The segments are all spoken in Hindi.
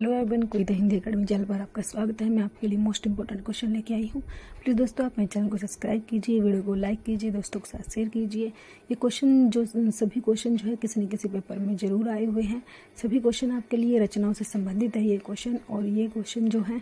हेलो एवरीवन, कोई द हिंदी अकेडमी चैनल पर आपका स्वागत है। मैं आपके लिए मोस्ट इंपॉर्टेंट क्वेश्चन लेके आई हूँ। प्लीज़ दोस्तों, आप मेरे चैनल को सब्सक्राइब कीजिए, वीडियो को लाइक कीजिए, दोस्तों के साथ शेयर कीजिए। ये क्वेश्चन सभी क्वेश्चन जो है किसी न किसी पेपर में ज़रूर आए हुए हैं। सभी क्वेश्चन आपके लिए रचनाओं से संबंधित है ये क्वेश्चन, और ये क्वेश्चन जो है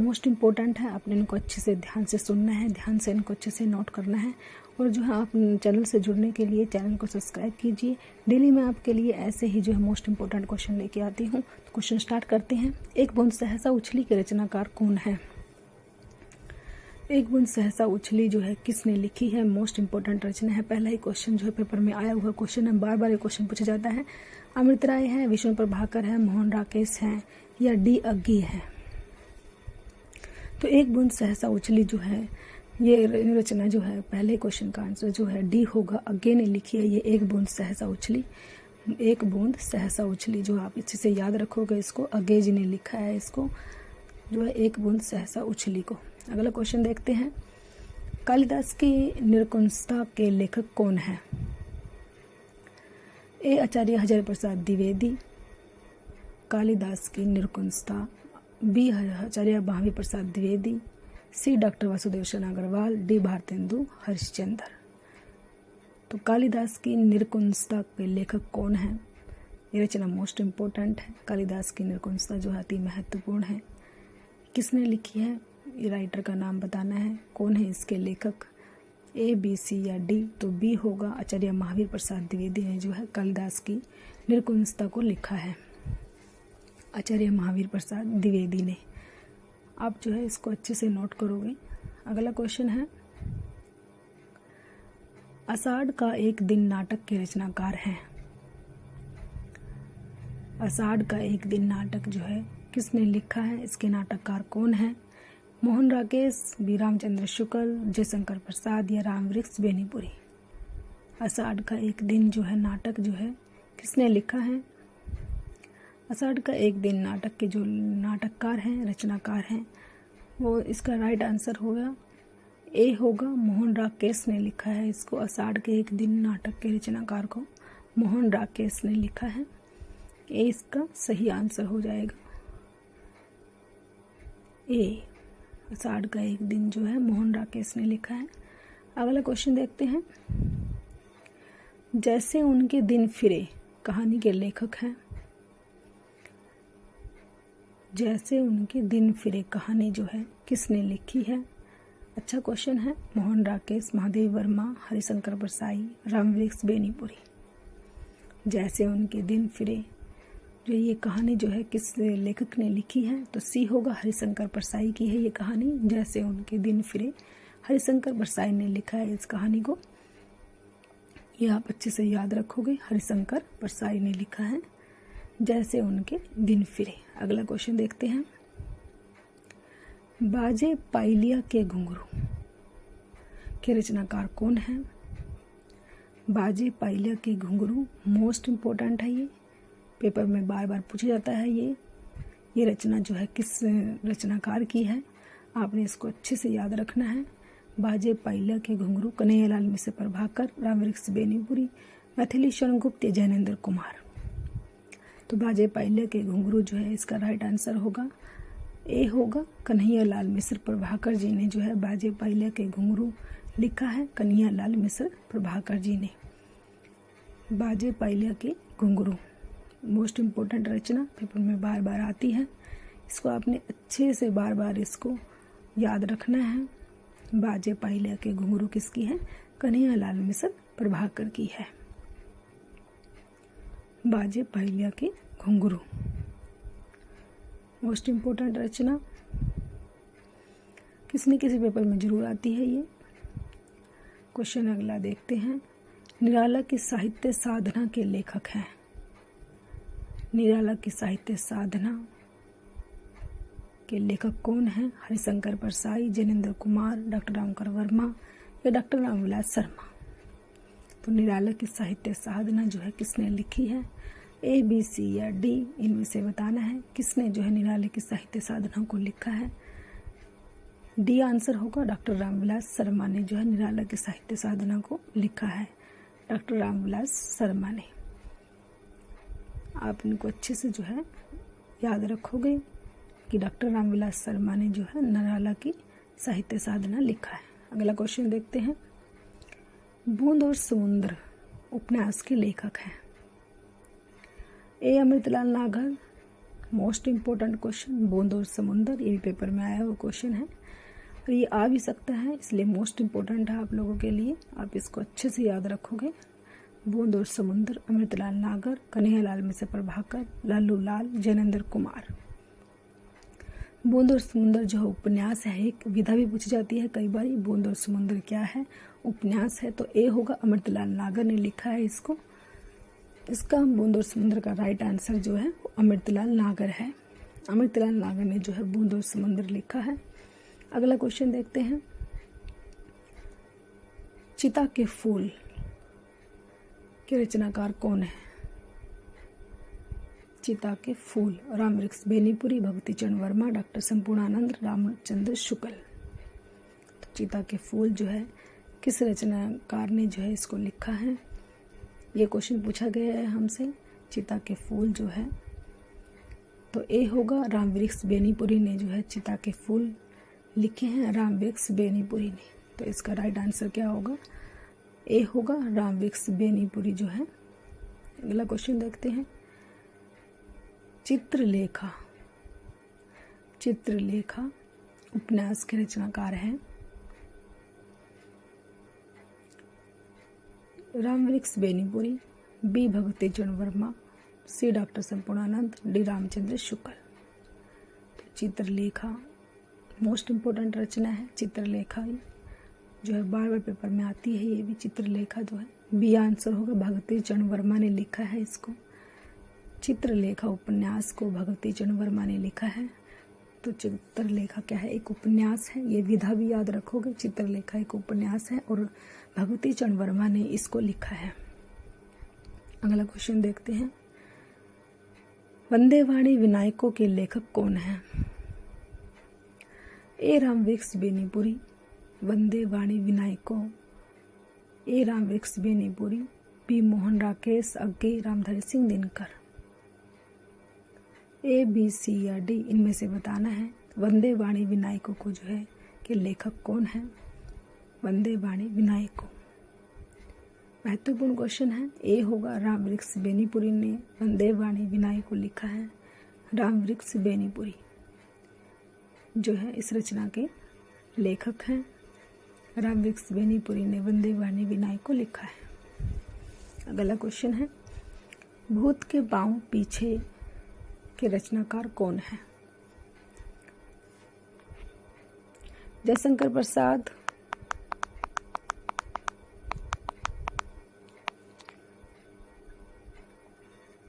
मोस्ट इम्पोर्टेंट है। आपने इनको अच्छे से ध्यान से सुनना है, ध्यान से इनको अच्छे से नोट करना है। और जो है आप चैनल से जुड़ने के लिए चैनल को सब्सक्राइब कीजिए। डेली मैं आपके लिए ऐसे ही जो है मोस्ट इम्पोर्टेंट क्वेश्चन लेके आती हूँ। तो क्वेश्चन स्टार्ट करते हैं। एक बूंद सहसा उछली के रचनाकार कौन है? एक बूंद सहसा उछली जो है किसने लिखी है? मोस्ट इम्पोर्टेंट रचना है। पहला ही क्वेश्चन जो है पेपर में आया हुआ क्वेश्चन है, बार बार ये क्वेश्चन पूछा जाता है। अमृत राय है, विष्णु प्रभाकर है, मोहन राकेश है, या डी अग्गी है? तो एक बूंद सहसा उछली जो है ये रचना जो है पहले क्वेश्चन का आंसर जो है डी होगा। अग्गे ने लिखी है ये एक बूंद सहसा उछली। एक बूंद सहसा उछली जो आप अच्छे से याद रखोगे, इसको अग्गे जी ने लिखा है, इसको जो है एक बूंद सहसा उछली को। अगला क्वेश्चन देखते हैं। कालिदास की निरंकुशता के लेखक कौन है? ए आचार्य हजारी प्रसाद द्विवेदी, कालिदास की निरंकुशता। बी आचार्य महावीर प्रसाद द्विवेदी, सी डॉक्टर वासुदेव शरण अग्रवाल, डी भारतेंदु हरिश्चंद्र। तो कालिदास की निरंकुशता के लेखक कौन है? ये रचना मोस्ट इम्पोर्टेंट है। कालिदास की निरंकुशता जो है अति महत्वपूर्ण है। किसने लिखी है? ये राइटर का नाम बताना है, कौन है इसके लेखक? ए, बी, सी या डी? तो बी होगा। आचार्य महावीर प्रसाद द्विवेदी ने जो है कालिदास की निरंकुशता को लिखा है। आचार्य महावीर प्रसाद द्विवेदी ने। आप जो है इसको अच्छे से नोट करोगे। अगला क्वेश्चन है। आषाढ़ का एक दिन नाटक के रचनाकार हैं। आषाढ़ का एक दिन नाटक जो है किसने लिखा है? इसके नाटककार कौन है? मोहन राकेश, बी रामचंद्र शुक्ल, जयशंकर प्रसाद, या रामवृक्ष बेनीपुरी? आषाढ़ का एक दिन जो है नाटक जो है किसने लिखा है? आषाढ़ का एक दिन नाटक के जो नाटककार हैं, रचनाकार हैं, वो इसका राइट आंसर होगा ए होगा। मोहन राकेश ने लिखा है इसको। आषाढ़ के एक दिन नाटक के रचनाकार को मोहन राकेश ने लिखा है। ए इसका सही आंसर हो जाएगा। ए, आषाढ़ का एक दिन जो है मोहन राकेश ने लिखा है। अगला क्वेश्चन देखते हैं। जैसे उनके दिन फिरे कहानी के लेखक हैं। जैसे उनके दिन फिरे कहानी जो है किसने लिखी है? अच्छा क्वेश्चन है। मोहन राकेश, महादेव वर्मा, हरिशंकर परसाई, रामवृक्ष बेनीपुरी? जैसे उनके दिन फिरे जो ये कहानी जो है किस लेखक ने लिखी है? तो सी होगा। हरिशंकर परसाई की है ये कहानी। जैसे उनके दिन फिरे हरिशंकर परसाई ने लिखा है इस कहानी को। ये आप अच्छे से याद रखोगे। हरिशंकर परसाई ने लिखा है जैसे उनके दिन फिरे। अगला क्वेश्चन देखते हैं। बाजे पाइलिया के घुंघरू के रचनाकार कौन है? बाजे पाइलिया के घुंघरू मोस्ट इम्पोर्टेंट है। ये पेपर में बार बार पूछा जाता है। ये रचना जो है किस रचनाकार की है? आपने इसको अच्छे से याद रखना है। बाजे पाइलिया के घुंघरू कन्हैयालाल मिश्र प्रभाकर, रामवृक्ष बेनीपुरी, मैथिली शरण गुप्त, जैनेन्द्र कुमार? तो बाजे पाइलिया के घुंघरू जो है इसका राइट आंसर होगा। ए होगा। कन्हैयालाल मिश्र प्रभाकर जी ने जो है बाजे पाइलिया के घुंघरू लिखा है। कन्हैयालाल मिश्र प्रभाकर जी ने। बाजे पाइलिया के घुंघरू मोस्ट इम्पोर्टेंट रचना, पेपर में बार बार आती है। इसको आपने अच्छे से बार बार इसको याद रखना है। बाजे पाइलिया के घुंघरू किसकी है? कन्हैयालाल मिश्र प्रभाकर की है। बाजे पाइलिया के घुंघरू मोस्ट इम्पोर्टेंट रचना, किसी न किसी पेपर में जरूर आती है ये। क्वेश्चन अगला देखते हैं। निराला की साहित्य साधना के लेखक हैं। निराला की साहित्य साधना के लेखक कौन है? हरिशंकर परसाई, जैनेन्द्र कुमार, डॉक्टर रामकर वर्मा, या डॉक्टर रामविलास शर्मा? तो निराला की साहित्य साधना जो है किसने लिखी है? ए, बी, सी या डी? इनमें से बताना है किसने जो है निराला की साहित्य साधना को लिखा है। डी आंसर होगा। डॉक्टर रामविलास शर्मा ने जो है निराला की साहित्य साधना को लिखा है। डॉक्टर रामविलास शर्मा ने। आप इनको अच्छे से जो है याद रखोगे कि डॉक्टर रामविलास शर्मा ने जो है नराला की साहित्य साधना लिखा है। अगला क्वेश्चन देखते हैं। बूंद और समुद्र उपन्यास के लेखक हैं। ए अमृतलाल नागर, मोस्ट इम्पोर्टेंट क्वेश्चन, बूंद और समुद्र, ये भी पेपर में आया हुआ क्वेश्चन है और ये आ भी सकता है, इसलिए मोस्ट इम्पोर्टेंट है आप लोगों के लिए। आप इसको अच्छे से याद रखोगे। बूंद और समुद्र, अमृतलाल नागर, कन्हैयालाल मिश्र प्रभाकर, लालू लाल, जैनेंद्र कुमार। बूंद और समुद्र जो उपन्यास है, एक विधा भी पूछी जाती है कई बार, बूंद और समुद्र क्या है, उपन्यास है, तो ए होगा, अमृतलाल नागर ने लिखा है इसको। इसका बूंद और समुद्र का राइट आंसर जो है वो अमृतलाल नागर है। अमृतलाल नागर ने जो है बूंद और समुद्र लिखा है। अगला क्वेश्चन देखते हैं। चिता के फूल के रचनाकार कौन है? चिता के फूल, रामवृक्ष बेनीपुरी, भक्तिचरण वर्मा, डॉक्टर संपूर्णानंद, रामचंद्र शुक्ल। तो चिता के फूल जो है किस रचनाकार ने जो है इसको लिखा है, ये क्वेश्चन पूछा गया है हमसे। चिता के फूल जो है तो ए होगा, रामवृक्ष बेनीपुरी ने जो है चिता के फूल लिखे हैं, रामवृक्ष बेनीपुरी ने। तो इसका राइट आंसर क्या होगा? ए होगा, रामवृक्ष बेनीपुरी जो है। अगला क्वेश्चन देखते हैं। चित्रलेखा, चित्रलेखा उपन्यास के रचनाकार हैं रामवृक्ष बेनीपुरी, बी भक्तिचरण वर्मा, सी डॉक्टर संपूर्णानंद, डी रामचंद्र शुक्ल। तो चित्रलेखा मोस्ट इम्पोर्टेंट रचना है। चित्रलेखा जो है बार बार पेपर में आती है, ये भी चित्रलेखा जो है बी आंसर होगा, भक्तिचरण वर्मा ने लिखा है इसको। चित्रलेखा उपन्यास को भक्तिचरण वर्मा ने लिखा है। तो चित्रलेखा क्या है? एक उपन्यास है, ये विधा भी याद रखोगे। चित्रलेखा एक उपन्यास है और भक्तिचरण वर्मा ने इसको लिखा है। अगला क्वेश्चन देखते हैं। वंदे वाणी विनायकों के लेखक कौन हैं? ए रामवृक्ष बेनीपुरी, वंदे वाणी विनायकों, ए रामवृक्ष बेनीपुरी, बी मोहन राकेश अग्गे, Ramdhari Singh Dinkar. A B C या डी इनमें से बताना है। वंदे वाणी विनायकों को जो है के लेखक कौन है? वंदे वाणी विनायकों महत्वपूर्ण क्वेश्चन है। ए होगा, रामवृक्ष बेनीपुरी ने वंदे वाणी विनायकों लिखा है। रामवृक्ष बेनीपुरी जो है इस रचना के लेखक हैं। रामवृक्ष बेनीपुरी ने वंदे वाणी विनायकों लिखा है। अगला क्वेश्चन है। भूत के पांव पीछे के रचनाकार कौन है? Jaishankar Prasad,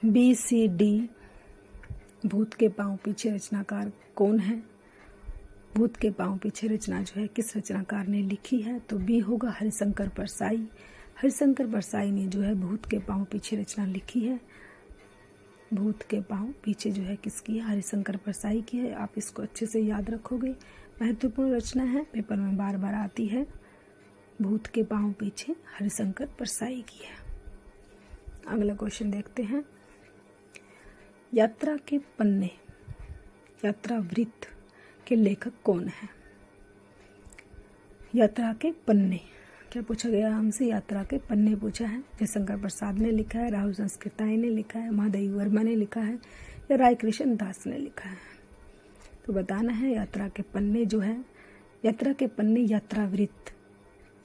B C D. भूत के पांव पीछे रचनाकार कौन है? भूत के पांव पीछे रचना जो है किस रचनाकार ने लिखी है? तो बी होगा, हरिशंकर परसाई। हरिशंकर परसाई ने जो है भूत के पांव पीछे रचना लिखी है। भूत के पांव पीछे जो है किसकी है? हरिशंकर परसाई की है। आप इसको अच्छे से याद रखोगे। महत्वपूर्ण रचना है, पेपर में बार बार आती है। भूत के पांव पीछे हरिशंकर परसाई की है। अगला क्वेश्चन देखते हैं। यात्रा के पन्ने, यात्रा वृत्त के लेखक कौन है? यात्रा के पन्ने क्या पूछा गया हमसे? यात्रा के पन्ने पूछा है। जयशंकर प्रसाद ने लिखा है, राहुल संस्कृताई ने लिखा है, महादेवी वर्मा ने लिखा है या राय कृष्ण दास ने लिखा है? तो बताना है। यात्रा के पन्ने जो है, यात्रा के पन्ने यात्रा वृत्त,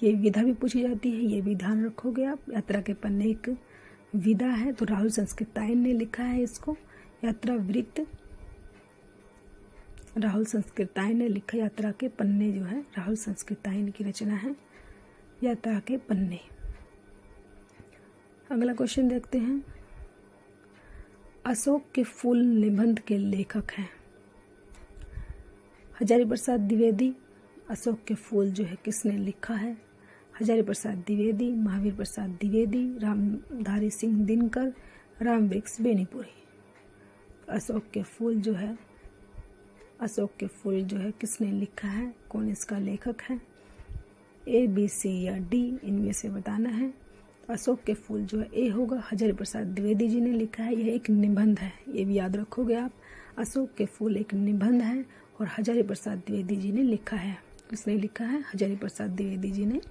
ये विधा भी पूछी जाती है, ये भी ध्यान रखोगे आप। यात्रा के पन्ने एक विधा है, तो राहुल संस्कृतायन ने लिखा है इसको। यात्रा वृत्त राहुल संस्कृतायन ने लिखा। यात्रा के पन्ने जो है राहुल संस्कृतायन की रचना है, यात्रा के पन्ने। अगला क्वेश्चन देखते हैं। अशोक के फूल निबंध के लेखक हैं। हजारी प्रसाद द्विवेदी। अशोक के फूल जो है किसने लिखा है? हजारी प्रसाद द्विवेदी, महावीर प्रसाद द्विवेदी, रामधारी सिंह दिनकर, रामवृक्ष बेनीपुरी। अशोक के फूल जो है, अशोक के फूल जो है किसने लिखा है? कौन इसका लेखक है? ए बी सी या डी इनमें से बताना है। अशोक के फूल जो है ए होगा, हजारी प्रसाद द्विवेदी जी ने लिखा है। यह एक निबंध है, ये भी याद रखोगे आप। अशोक के फूल एक निबंध है और हजारी प्रसाद द्विवेदी जी ने लिखा है। किसने लिखा है? हजारी प्रसाद द्विवेदी जी ने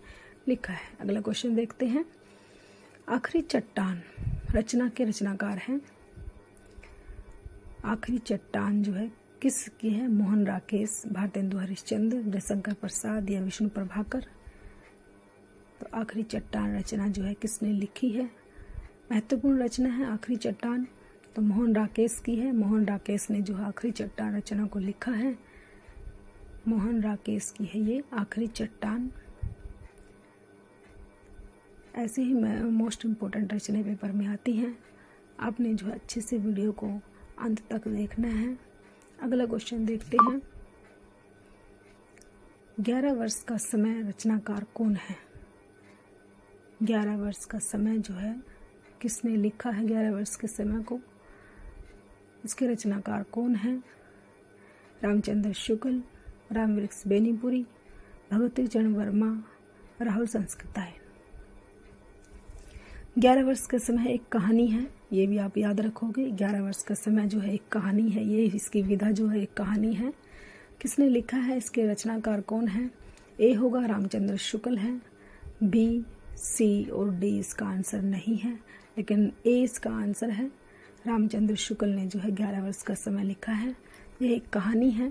लिखा है। अगला क्वेश्चन देखते हैं। आखिरी चट्टान रचना के रचनाकार हैं। आखिरी चट्टान जो है किसकी है? मोहन राकेश, भारतेंदु हरिश्चंद्र, जयशंकर प्रसाद या विष्णु प्रभाकर। तो आखिरी चट्टान रचना जो है किसने लिखी है? महत्वपूर्ण रचना है आखिरी चट्टान, तो मोहन राकेश की है। मोहन राकेश ने जो आखिरी चट्टान रचना को लिखा है, मोहन राकेश की है ये आखिरी चट्टान। ऐसे ही मोस्ट इम्पोर्टेंट रचनाएं पेपर में आती हैं। आपने जो है अच्छे से वीडियो को अंत तक देखना है। अगला क्वेश्चन देखते हैं। 11 वर्ष का समय रचनाकार कौन है? 11 वर्ष का समय जो है किसने लिखा है? 11 वर्ष के समय को इसके रचनाकार कौन है? रामचंद्र शुक्ल, रामवृक्ष बेनीपुरी, भगवती चरण वर्मा, राहुल संस्कृतायन। 11 वर्ष का समय एक कहानी है, ये भी आप याद रखोगे। 11 वर्ष का समय जो है एक कहानी है, ये इसकी विधा जो है एक कहानी है। किसने लिखा है? इसके रचनाकार कौन है? ए होगा रामचंद्र शुक्ल है, बी, सी और डी इसका आंसर नहीं है, लेकिन ए इसका आंसर है। रामचंद्र शुक्ल ने जो है 11 वर्ष का समय लिखा है। यह एक कहानी है,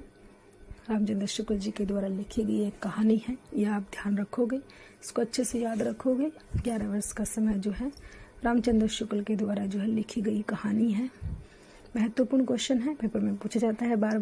रामचंद्र शुक्ल जी के द्वारा लिखी गई एक कहानी है। यह आप ध्यान रखोगे, इसको अच्छे से याद रखोगे। 11 वर्ष का समय जो है रामचंद्र शुक्ल के द्वारा जो है लिखी गई कहानी है। महत्वपूर्ण क्वेश्चन है, पेपर में पूछा जाता है बार बार।